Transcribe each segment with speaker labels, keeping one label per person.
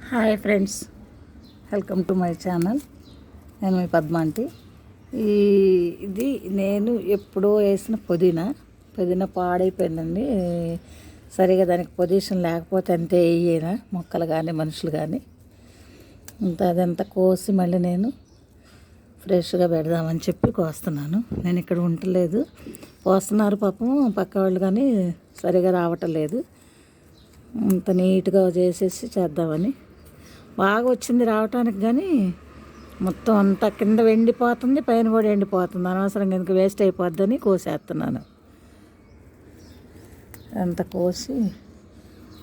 Speaker 1: Hi friends, welcome to my channel. నేను మీ Padma aunty. ఇది నేను ఎప్పుడో వేసిన పుదీనా పాడైపోయిందండి. సరిగా దానికి పొజిషన్ లేకపోతే అంతే వేయనా మొక్కలు కానీ మనుషులు కానీ అదంతా కోసి మళ్ళీ నేను ఫ్రెష్గా పెడదామని చెప్పి కోస్తున్నాను. నేను ఇక్కడ ఉండలేదు, కోస్తున్నారు పాపం పక్క వాళ్ళు, కానీ సరిగా రావటం లేదు. అంత నీట్గా చేసేసి చేద్దామని బాగా వచ్చింది రావటానికి, కానీ మొత్తం అంతా కింద ఎండిపోతుంది, పైన కూడా ఎండిపోతుంది. అనవసరంగా ఎందుకు వేస్ట్ అయిపోద్దని కోసేస్తున్నాను. అంత కోసి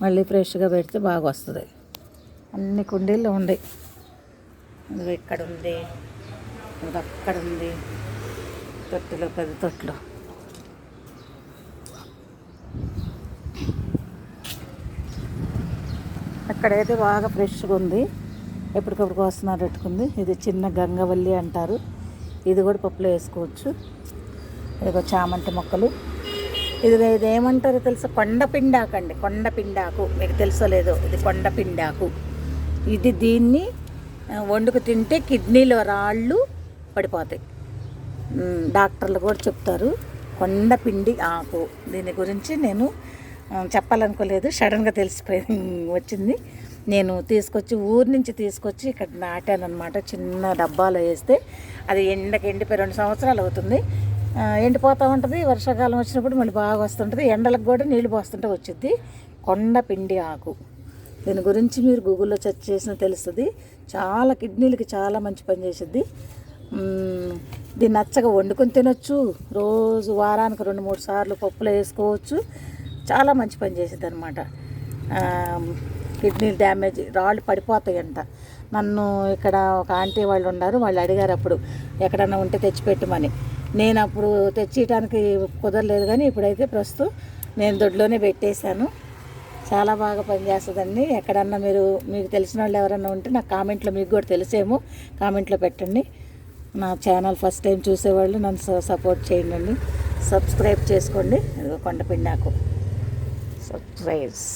Speaker 1: మళ్ళీ ఫ్రెష్గా పెడితే బాగా వస్తుంది. అన్ని కుండీల్లో ఉన్నాయి. ఇక్కడ ఉంది, అక్కడ ఉంది, తొట్టులో 10 తొట్లు. అక్కడైతే బాగా ఫ్రెష్గా ఉంది, ఎప్పటికప్పుడు కోస్తున్నారు పెట్టుకుంది. ఇది చిన్న గంగవల్లి అంటారు, ఇది కూడా పప్పులో వేసుకోవచ్చు. ఇదిగో చామంతి మొక్కలు. ఇది ఏమంటారో తెలుసా? కొండపిండాకు అండి, కొండపిండాకు. మీకు తెలుసో లేదో, ఇది కొండపిండాకు. దీన్ని వండుకు తింటే కిడ్నీలో రాళ్ళు పడిపోతాయి. డాక్టర్లు కూడా చెప్తారు. కొండపిండి ఆకు, దీని గురించి నేను చెప్పాలనుకోలేదు, సడన్గా తెలిసిపోయి వచ్చింది. నేను ఊరి నుంచి తీసుకొచ్చి ఇక్కడ నాటాను అనమాట. చిన్న డబ్బాలో వేస్తే అది ఎండిపోయి 2 సంవత్సరాలు అవుతుంది. ఎండిపోతూ ఉంటుంది. వర్షాకాలం వచ్చినప్పుడు మళ్ళీ బాగా వస్తుంటుంది. ఎండలకు కూడా నీళ్ళు పోస్తుంటే వచ్చింది. కొండపిండి ఆకు, దీని గురించి మీరు గూగుల్లో సెర్చ్ చేసినా తెలుస్తుంది. చాలా కిడ్నీలకి చాలా మంచి పని చేసిద్ది. దీన్ని నచ్చగా వండుకొని తినొచ్చు. రోజు వారానికి 2-3 సార్లు పప్పులో వేసుకోవచ్చు. చాలా మంచి పని చేసేది అనమాట. కిడ్నీ డ్యామేజ్, రాళ్ళు పడిపోతాయంట. నన్ను ఇక్కడ ఒక ఆంటీ వాళ్ళు ఉన్నారు, వాళ్ళు అడిగారు అప్పుడు ఎక్కడన్నా ఉంటే తెచ్చిపెట్టమని. నేను అప్పుడు తెచ్చియడానికి కుదరలేదు, కానీ ఇప్పుడైతే ప్రస్తుతం నేను దొడ్లోనే పెట్టేశాను. చాలా బాగా పనిచేస్తుందండి. ఎక్కడన్నా మీకు తెలిసిన వాళ్ళు ఎవరన్నా ఉంటే నాకు కామెంట్లో, మీకు కూడా తెలిసేమో, కామెంట్లో పెట్టండి. నా ఛానల్ ఫస్ట్ టైం చూసేవాళ్ళు నన్ను సపోర్ట్ చేయండి, సబ్స్క్రైబ్ చేసుకోండి. కొండపిండాకు సబ్స్క్రైబ్స్.